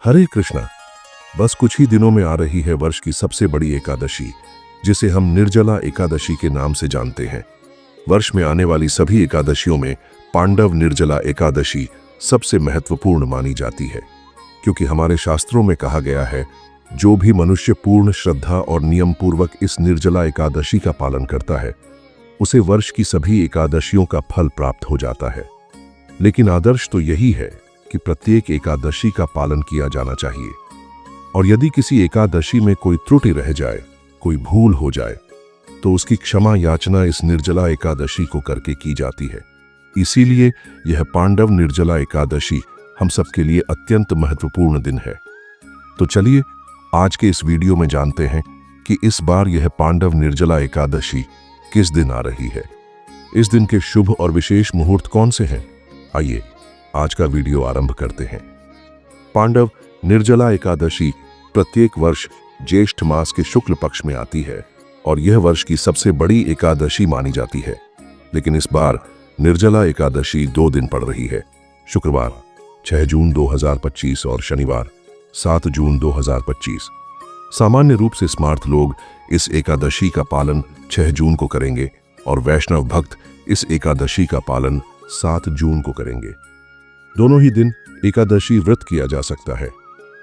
हरे कृष्णा। बस कुछ ही दिनों में आ रही है वर्ष की सबसे बड़ी एकादशी, जिसे हम निर्जला एकादशी के नाम से जानते हैं। वर्ष में आने वाली सभी एकादशियों में पांडव निर्जला एकादशी सबसे महत्वपूर्ण मानी जाती है, क्योंकि हमारे शास्त्रों में कहा गया है, जो भी मनुष्य पूर्ण श्रद्धा और नियम पूर्वक इस निर्जला एकादशी का पालन करता है, उसे वर्ष की सभी एकादशियों का फल प्राप्त हो जाता है। लेकिन आदर्श तो यही है कि प्रत्येक एकादशी का पालन किया जाना चाहिए, और यदि किसी एकादशी में कोई त्रुटि रह जाए, कोई भूल हो जाए, तो उसकी क्षमा याचना इस निर्जला एकादशी को करके की जाती है। इसीलिए यह पांडव निर्जला एकादशी हम सबके लिए अत्यंत महत्वपूर्ण दिन है। तो चलिए आज के इस वीडियो में जानते हैं कि इस बार यह पांडव निर्जला एकादशी किस दिन आ रही है। इस दिन के शुभ और विशेष मुहूर्त कौन से हैं? आइए आज का वीडियो आरंभ करते हैं। पांडव निर्जला एकादशी प्रत्येक वर्ष ज्येष्ठ मास के शुक्ल पक्ष में आती है और यह वर्ष की सबसे बड़ी एकादशी मानी जाती है। लेकिन इस बार निर्जला एकादशी 2 दिन पड़ रही है, शुक्रवार 6 जून 2025 और शनिवार 7 जून 2025। सामान्य रूप से स्मार्त लोग इस एकादशी का पालन 6 जून को करेंगे और वैष्णव भक्त इस एकादशी का पालन 7 जून को करेंगे। दोनों ही दिन एकादशी व्रत किया जा सकता है।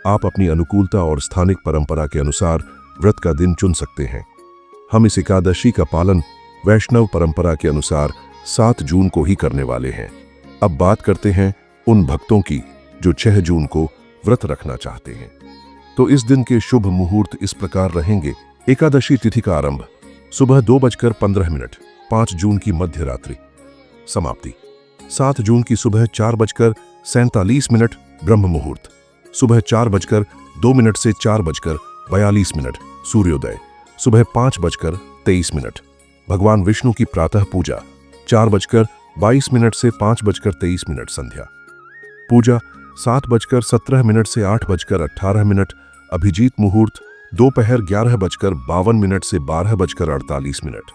आप अपनी अनुकूलता और स्थानिक परंपरा के अनुसार व्रत का दिन चुन सकते हैं। हम इस एकादशी का पालन वैष्णव परंपरा के अनुसार 7 जून को ही करने वाले हैं। अब बात करते हैं उन भक्तों की जो 6 जून को व्रत रखना चाहते हैं। तो इस दिन के शुभ मुहूर्त इस प्रकार रहेंगे। एकादशी तिथि का आरंभ सुबह 2:15, 5 जून की मध्य रात्रि। समाप्ति 7 जून की सुबह 4:47 ब्रह्म मुहूर्त। सुबह 4:02 से 4:42 सूर्योदय। सुबह 5:23। भगवान विष्णु की प्रातः पूजा 4:22 से 5:23 संध्या। पूजा 7:17 से 8:18। अभिजीत मुहूर्त दोपहर 11:52 से 12:48।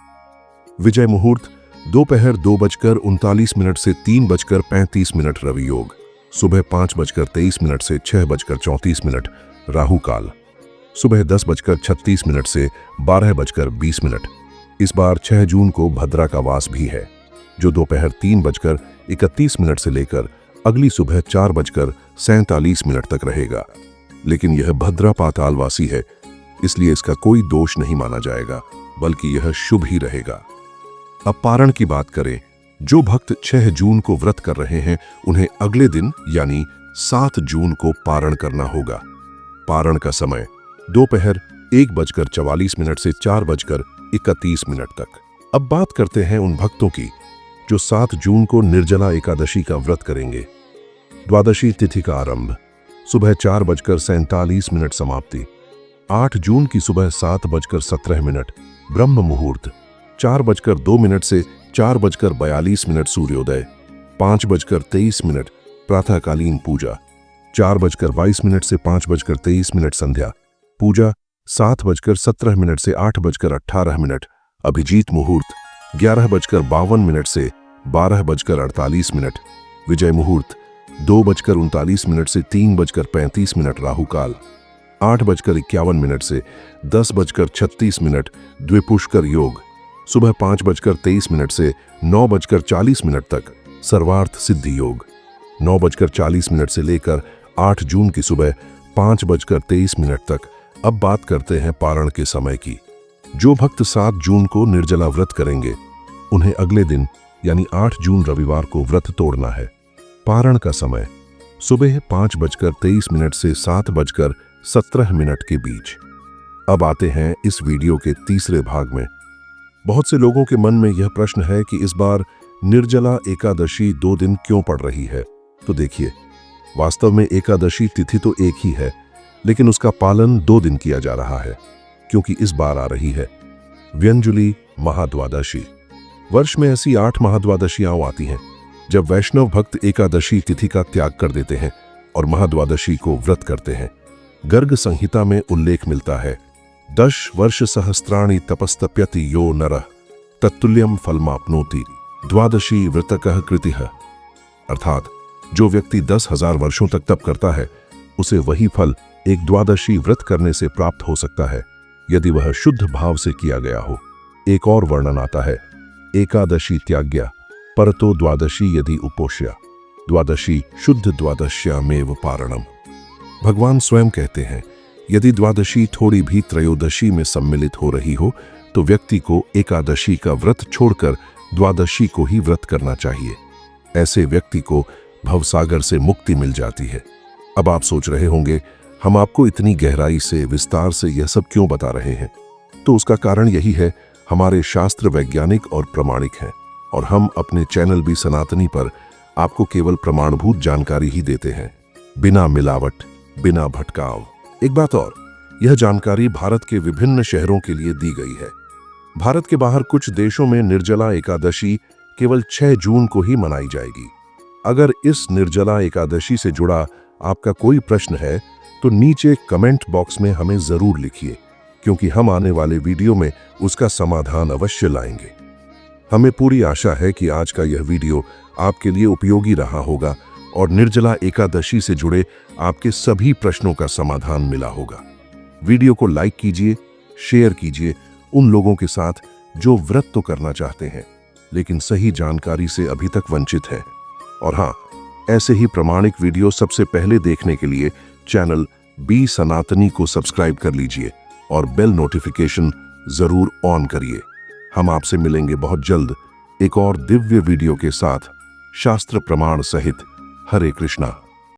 विजय मुहूर्त दोपहर 2:39 से 3:35 रवि योग। सुबह 5:23 से 6:34 राहु काल। सुबह 10:36 से 12:20। इस बार 6 जून को भद्रा का वास भी है, जो दोपहर 3:31 से लेकर अगली सुबह 4:47 तक रहेगा। लेकिन यह भद्रा पातालवासी है, इसलिए इसका कोई दोष नहीं माना जाएगा, बल्कि यह शुभ ही रहेगा। अब पारण की बात करें। जो भक्त 6 जून को व्रत कर रहे हैं, उन्हें अगले दिन यानी 7 जून को पारण करना होगा। पारण का समय दोपहर 1:44 से 4:31 तक। अब बात करते हैं उन भक्तों की जो 7 जून को निर्जला एकादशी का व्रत करेंगे। द्वादशी तिथि का आरंभ सुबह 4:47 समाप्ति। 8 जून की सुबह 7:17 ब्रह्म मुहूर्त। 4:02 से 4:42 सूर्योदय। 5:23 प्रातःकालीन पूजा। 4:22 से 5:23 संध्या। पूजा 7:17 से 8:18। अभिजीत मुहूर्त 11:52 से 12:48। विजय मुहूर्त 2:39 से 3:35 राहु काल। 8:51 से 10:36 द्विपुष्कर योग। सुबह 5:23 से 9:40 तक सर्वार्थ सिद्धि योग। 9:40 से लेकर 8 जून की सुबह 5:23 तक। अब बात करते हैं पारण के समय की। जो भक्त 7 जून को निर्जला व्रत करेंगे, उन्हें अगले दिन यानी 8 जून रविवार को व्रत तोड़ना है। पारण का समय सुबह 5:23 से 7:17 के बीच। अब आते हैं इस वीडियो के तीसरे भाग में। बहुत से लोगों के मन में यह प्रश्न है कि इस बार निर्जला एकादशी 2 दिन क्यों पड़ रही है। तो देखिए, वास्तव में एकादशी तिथि तो एक ही है, लेकिन उसका पालन 2 दिन किया जा रहा है, क्योंकि इस बार आ रही है व्यंजुली महाद्वादशी। वर्ष में ऐसी 8 महाद्वादशियां आती हैं जब वैष्णव भक्त एकादशी तिथि का त्याग कर देते हैं और महाद्वादशी को व्रत करते हैं। गर्ग संहिता में उल्लेख मिलता है, 10 वर्ष सहस्राणि तपस्तप्यति यो नरः तत्तुल्यम फलमाप्नोति द्वादशी व्रतकः कृतिः। अर्थात जो व्यक्ति 10,000 वर्षों तक तप करता है, उसे वही फल एक द्वादशी व्रत करने से प्राप्त हो सकता है यदि वह शुद्ध भाव से किया गया हो। एक और वर्णन आता है, एकादशी त्याग्या परतो द्वादशी यदि उपोष्या द्वादशी शुद्ध द्वादश्यामेव पारणम। भगवान स्वयं कहते हैं, यदि द्वादशी थोड़ी भी त्रयोदशी में सम्मिलित हो रही हो तो व्यक्ति को एकादशी का व्रत छोड़कर द्वादशी को ही व्रत करना चाहिए। ऐसे व्यक्ति को भवसागर से मुक्ति मिल जाती है। अब आप सोच रहे होंगे, हम आपको इतनी गहराई से विस्तार से यह सब क्यों बता रहे हैं? तो उसका कारण यही है, हमारे शास्त्र वैज्ञानिक और प्रमाणिक हैं और हम अपने चैनल बी सनातनी पर आपको केवल प्रमाणभूत जानकारी ही देते हैं, बिना मिलावट, बिना भटकाव। एक बात और, यह जानकारी भारत के विभिन्न शहरों के लिए दी गई है। भारत के बाहर कुछ देशों में निर्जला एकादशी केवल 6 जून को ही मनाई जाएगी। अगर इस निर्जला एकादशी से जुड़ा आपका कोई प्रश्न है तो नीचे कमेंट बॉक्स में हमें जरूर लिखिए, क्योंकि हम आने वाले वीडियो में उसका समाधान अवश्य लाएंगे। हमें पूरी आशा है कि आज का यह वीडियो आपके लिए उपयोगी रहा होगा और निर्जला एकादशी से जुड़े आपके सभी प्रश्नों का समाधान मिला होगा। वीडियो को लाइक कीजिए, शेयर कीजिए उन लोगों के साथ जो व्रत तो करना चाहते हैं लेकिन सही जानकारी से अभी तक वंचित हैं। और हाँ, ऐसे ही प्रमाणिक वीडियो सबसे पहले देखने के लिए चैनल बी सनातनी को सब्सक्राइब कर लीजिए और बेल नोटिफिकेशन जरूर ऑन करिए। हम आपसे मिलेंगे बहुत जल्द एक और दिव्य वीडियो के साथ, शास्त्र प्रमाण सहित। हरे कृष्णा।